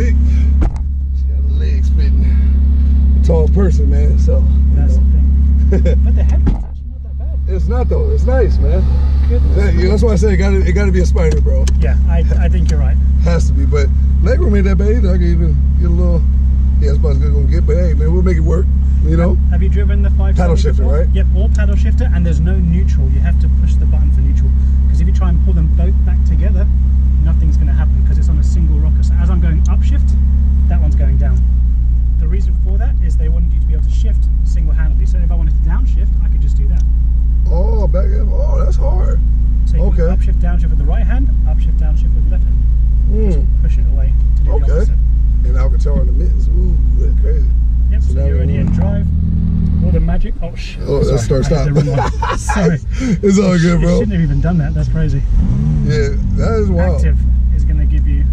thick. She got the legs fitting. Tall person, man. So that's the thing. But the headlight's actually not that bad. It's not though. It's nice, man. Goodness. That's why I say it got to be a Spider, bro. Yeah, I think you're right. Has to be, but legroom ain't that bad either. I can even get a little. Yeah, that's probably gonna get, but hey, man, we'll make it work. You know. Have you driven the 570 paddle shifter, before? right? Yep, all paddle shifter, and there's no neutral. You have to push the button for neutral, because if you try and pull them both back together, nothing's going to happen because it's on a single rocker. So as I'm going upshift, that one's going down. The reason for that is they wanted you to be able to shift single-handedly. So if I wanted to downshift, I could just do that. Oh, back up. Oh, that's hard. So you can upshift, downshift with the right hand, upshift, downshift with the left hand. Just push it away to do the opposite. And Alcantara on the mittens. Ooh, that's crazy. Yep, so you're already in drive. All the magic. Oh, shit. Oh, let's start. Sorry. It's all good, bro. You shouldn't have even done that. That's crazy. Yeah, that is wild. Active is going to give you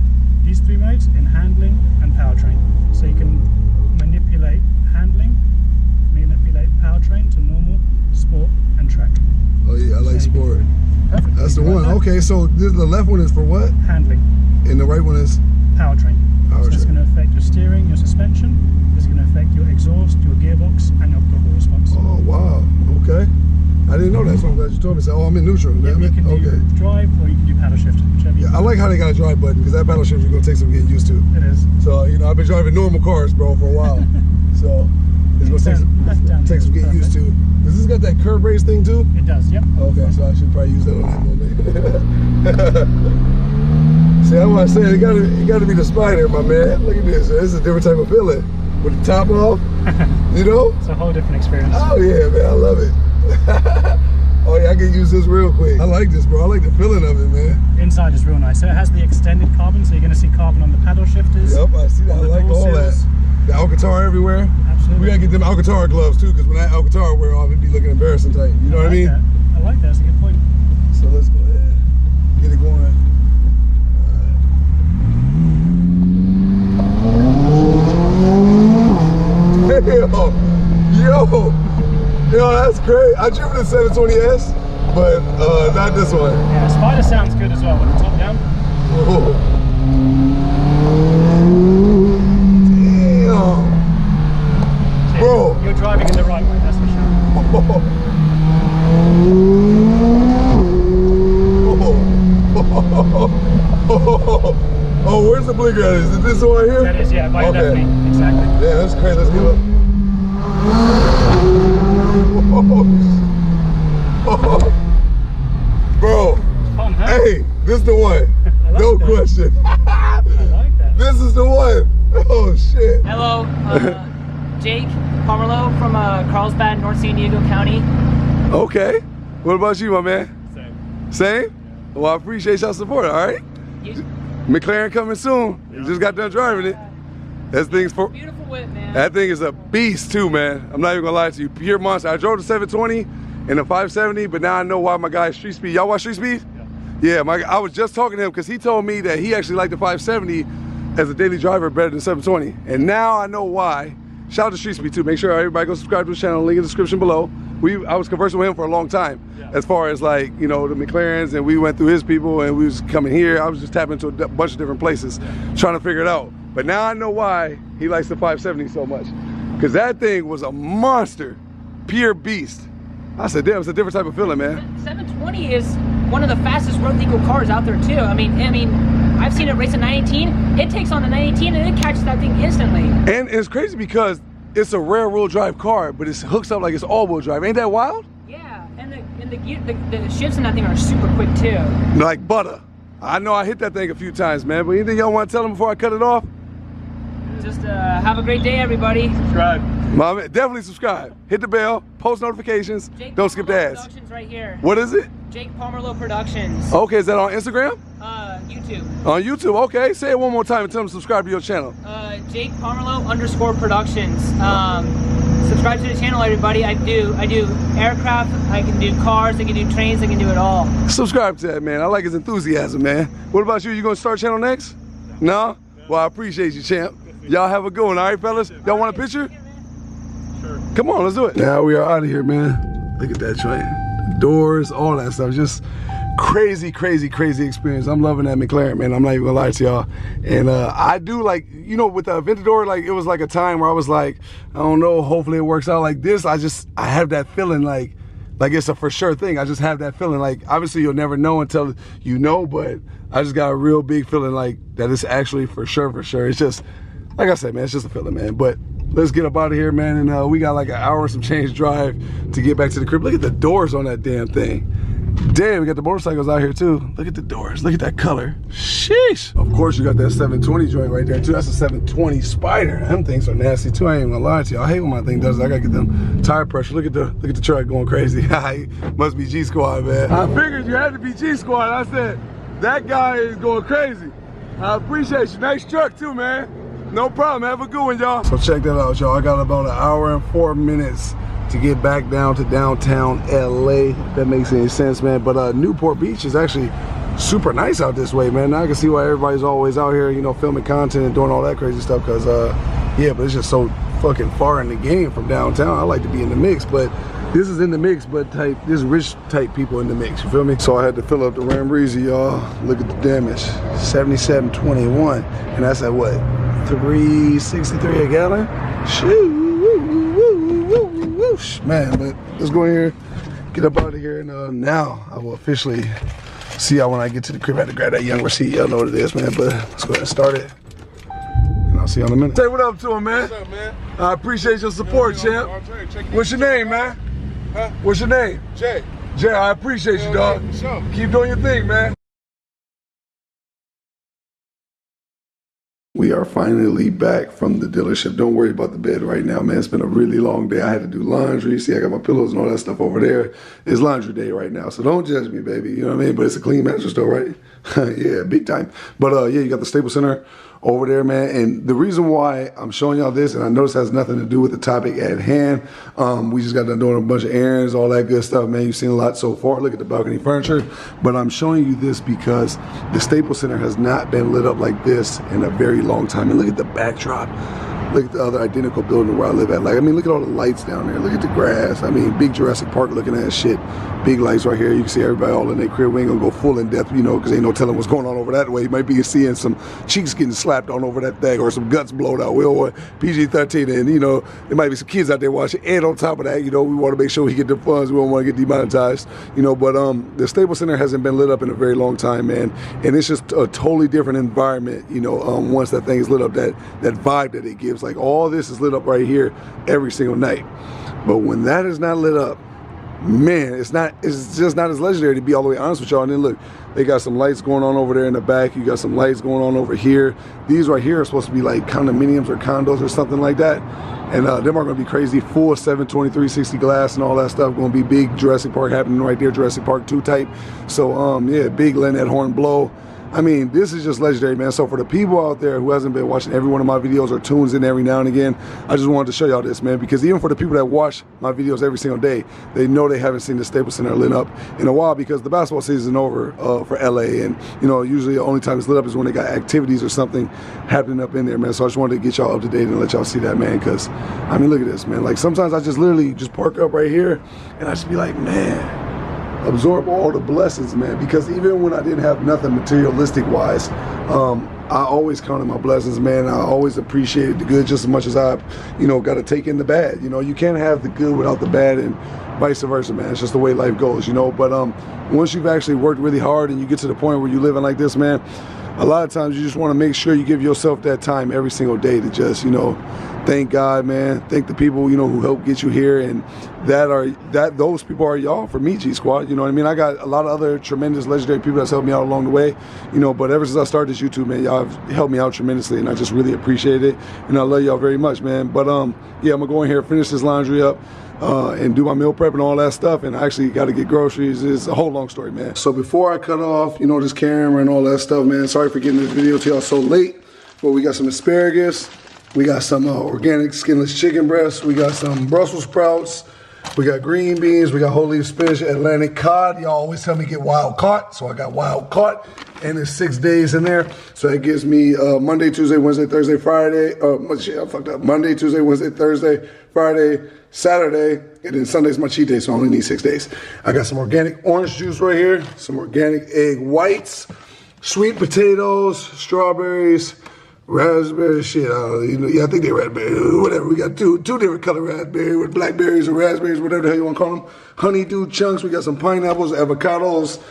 these 3 modes in handling and powertrain. So you can manipulate handling, manipulate powertrain to normal, sport, and track. Oh yeah, I like sport. Perfect. That's the one. Okay, so the left one is for what? Handling. And the right one is? Powertrain. So it's going to affect your steering, your suspension. It's going to affect your exhaust, your gearbox, and your throttle response. Oh wow. Okay. I didn't know that, so I'm glad you told me. So, I'm in neutral. Yeah, you can do drive or you can do paddle shift, whichever. Yeah, I like how they got a drive button because that paddle shift is going to take some getting used to. It is. So, you know, I've been driving normal cars, bro, for a while. So, it's going to take some getting used to. Does this got that curb race thing too? It does, yep. Okay, so I should probably use that on that moment. See, that's why I said it got to be the Spider, my man. Look at this. This is a different type of feeling. With the top off, you know? It's a whole different experience. Oh, yeah, man. I love it. Oh yeah, I can use this real quick. I like this, bro. I like the feeling of it, man. Inside is real nice. So it has the extended carbon, so you're going to see carbon on the paddle shifters. Yep, I see that. I like all that. The Alcantara everywhere. Absolutely. We gotta get them Alcantara gloves too, because when that Alcantara wear off, it'd be looking embarrassing tight. You know what I mean? I like that. That's a good point. So let's go ahead, get it going. Yo, that's great. I driven the 720S, but not this one. Yeah, Spider sounds good as well with the top down. Oh. Damn. Bro. You're driving in the right way, that's for sure. Oh, where's the blinker at? Is it this one right here? That is, yeah, by your left knee. Exactly. Yeah, that's crazy. Let's get up. Bro, fun, huh? hey, this is the one. Like no that. question. I like that. This is the one. Oh shit. Hello, Jake Pomerleau from Carlsbad, North San Diego County. Okay. What about you, my man? Same? Yeah. Well, I appreciate y'all support, all right? McLaren coming soon. You just got done driving it. That thing's for beautiful whip, man. That thing is a beast too, man. I'm not even gonna lie to you. Pure monster. I drove the 720 and the 570, but now I know why my guy Street Speed. Y'all watch Street Speed? Yeah, I was just talking to him because he told me that he actually liked the 570 as a daily driver better than 720. And now I know why. Shout out to Street Speed too. Make sure everybody go subscribe to his channel. Link in the description below. I was conversing with him for a long time as far as like, you know, the McLarens, and we went through his people and we was coming here. I was just tapping into a bunch of different places trying to figure it out. But now I know why he likes the 570 so much. Because that thing was a monster, pure beast. I said, damn, it's a different type of feeling, man. 720 is one of the fastest road legal cars out there too. I mean, I've seen it race a 918. It takes on the 918 and it catches that thing instantly. And it's crazy because it's a rear wheel drive car, but it hooks up like it's all wheel drive. Ain't that wild? Yeah, and the shifts in that thing are super quick too. Like butter. I know I hit that thing a few times, man, but anything y'all want to tell them before I cut it off? Just have a great day, everybody. Subscribe. Mom, definitely subscribe. Hit the bell, post notifications. Don't skip the ads. Productions right here. What is it? Jake Pomerleau Productions. Okay, is that on Instagram? YouTube. On YouTube, okay. Say it one more time and tell them to subscribe to your channel. Jake Pomerleau _productions. Subscribe to the channel, everybody. I do aircraft, I can do cars, I can do trains, I can do it all. Subscribe to that, man. I like his enthusiasm, man. What about you? You gonna start channel next? No? Well, I appreciate you, champ. Y'all have a good one, all right, fellas? Y'all want a picture? Sure. Come on, let's do it. Now we are out of here, man. Look at that joint. Doors, all that stuff. Just crazy experience. I'm loving that McLaren, man. I'm not even gonna lie to y'all. And I do, like, you know, with the Aventador, like, it was like a time where I was like, I don't know, hopefully it works out. Like this, I have that feeling like it's a for sure thing. I just have that feeling. Like, obviously you'll never know until you know, but I just got a real big feeling like that it's actually for sure. It's just, like I said, man, it's just a feeling, man. But let's get up out of here, man. And we got like an hour and some change drive to get back to the crib. Look at the doors on that damn thing. Damn, we got the motorcycles out here too. Look at the doors, look at that color. Sheesh. Of course you got that 720 joint right there too. That's a 720 Spider. Them things are nasty too. I ain't even gonna lie to you. I hate when my thing does that. I gotta get them tire pressure. Look at the truck going crazy. Must be G Squad, man. I figured you had to be G Squad. I said, that guy is going crazy. I appreciate you. Nice truck too, man. No problem. Have a good one, y'all. So check that out, y'all. I got about an hour and 4 minutes to get back down to downtown LA, if that makes any sense, man. But Newport Beach is actually super nice out this way, man. Now I can see why everybody's always out here, you know, filming content and doing all that crazy stuff, because yeah, but it's just so fucking far in the game from downtown. I like to be in the mix, but this is in the mix, but this rich type people in the mix, you feel me? So I had to fill up the Ram Breezy, y'all. Look at the damage, 77.21, and that's at what, 363 a gallon? Shoot. Man, but let's go in here, get up out of here, and now I will officially see y'all when I get to the crib. I had to grab that young receipt. Y'all know what it is, man, but let's go ahead and start it, and I'll see y'all in a minute. Say what up to him, man. What's up, man? I appreciate your support, champ. What's your name, man? Huh? What's your name? Jay. Jay, I appreciate you, dog. Yeah, sure. Keep doing your thing, man. We are finally back from the dealership. Don't worry about the bed right now, man. It's been a really long day. I had to do laundry. See, I got my pillows and all that stuff over there. It's laundry day right now, so don't judge me, baby. You know what I mean? But it's a clean mattress though, right? Yeah, big time. But yeah, you got the Staples Center over there, man. And the reason why I'm showing y'all this, and I know this has nothing to do with the topic at hand. We just got done doing a bunch of errands, all that good stuff, man. You've seen a lot so far. Look at the balcony furniture. But I'm showing you this because the Staples Center has not been lit up like this in a very long time. And look at the backdrop. Look at the other identical building where I live at. Like, I mean, look at all the lights down there. Look at the grass. I mean, big Jurassic Park looking at shit. Big lights right here. You can see everybody all in their crib. We ain't gonna go full in depth, you know, because ain't no telling what's going on over that way. You might be seeing some cheeks getting slapped on over that thing or some guts blowed out. We don't want PG-13, and, you know, there might be some kids out there watching. And on top of that, you know, we want to make sure we get the funds. We don't want to get demonetized, you know. But the Staples Center hasn't been lit up in a very long time, man. And it's just a totally different environment, you know, once that thing is lit up, that vibe that it gives. Like, all this is lit up right here every single night. But when that is not lit up, man, it's just not as legendary, to be all the way honest with y'all. And then look, they got some lights going on over there in the back. You got some lights going on over here. These right here are supposed to be like condominiums or condos or something like that. And them are going to be crazy, full 720, 360 glass and all that stuff. Going to be big Jurassic Park happening right there, Jurassic Park 2 type. So yeah, big letting that horn blow. I mean, this is just legendary, man. So for the people out there who hasn't been watching every one of my videos or tunes in every now and again, I just wanted to show y'all this, man, because even for the people that watch my videos every single day, they know they haven't seen the Staples Center lit up in a while, because the basketball season is over for LA, and, you know, usually the only time it's lit up is when they got activities or something happening up in there, man. So I just wanted to get y'all up to date and let y'all see that, man, because, I mean, look at this, man. Like, sometimes I just literally just park up right here, and I just be like, man, absorb all the blessings, man, because even when I didn't have nothing materialistic wise, I always counted my blessings, man. I always appreciated the good just as much as I, you know, got to take in the bad. You know, you can't have the good without the bad, and vice versa, man. It's just the way life goes, you know. But once you've actually worked really hard and you get to the point where you're living like this, man, a lot of times you just want to make sure you give yourself that time every single day to just, you know, thank God, man. Thank the people, you know, who helped get you here, and those people are y'all for me, G Squad. You know what I mean? I got a lot of other tremendous, legendary people that's helped me out along the way, you know. But ever since I started this YouTube, man, y'all have helped me out tremendously, and I just really appreciate it, and I love y'all very much, man. But yeah, I'm gonna go in here, finish this laundry up, and do my meal prep and all that stuff, and I actually got to get groceries. It's a whole long story, man. So before I cut off, you know, this camera and all that stuff, man, sorry for getting this video to y'all so late, but we got some asparagus, we got some organic skinless chicken breasts, we got some Brussels sprouts, We got green beans, we got whole leaf spinach, Atlantic cod. Y'all always tell me get wild caught, so I got wild caught, and there's 6 days in there. So that gives me Monday, Tuesday, Wednesday, Thursday, Friday. Shit, I fucked up. Monday, Tuesday, Wednesday, Thursday, Friday, Saturday, and then Sunday's my cheat day, so I only need 6 days. I got some organic orange juice right here, some organic egg whites, sweet potatoes, strawberries, raspberry shit. Yeah, I think they're raspberry. Whatever. We got two different color raspberry with blackberries or raspberries, whatever the hell you want to call them. Honeydew chunks. We got some pineapples, avocados,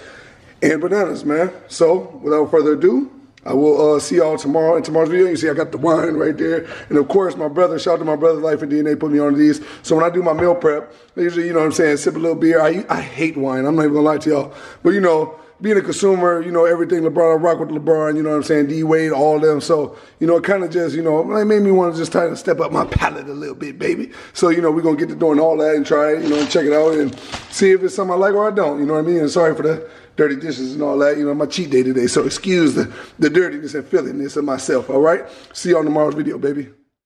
and bananas, man. So without further ado, I will see y'all tomorrow in tomorrow's video. You see I got the wine right there. And of course, my brother, shout out to my brother, Life and DNA, put me on these. So when I do my meal prep, I usually, you know what I'm saying, sip a little beer. I hate wine. I'm not even gonna lie to y'all. But you know, being a consumer, you know, everything LeBron, I rock with LeBron, you know what I'm saying, D-Wade, all of them. So, you know, it kind of just, you know, it made me want to just try to step up my palate a little bit, baby. So, you know, we're going to get to doing all that and try it, you know, and check it out and see if it's something I like or I don't, you know what I mean? And sorry for the dirty dishes and all that, you know, my cheat day today. So excuse the dirtiness and filthiness of myself, all right? See you on tomorrow's video, baby.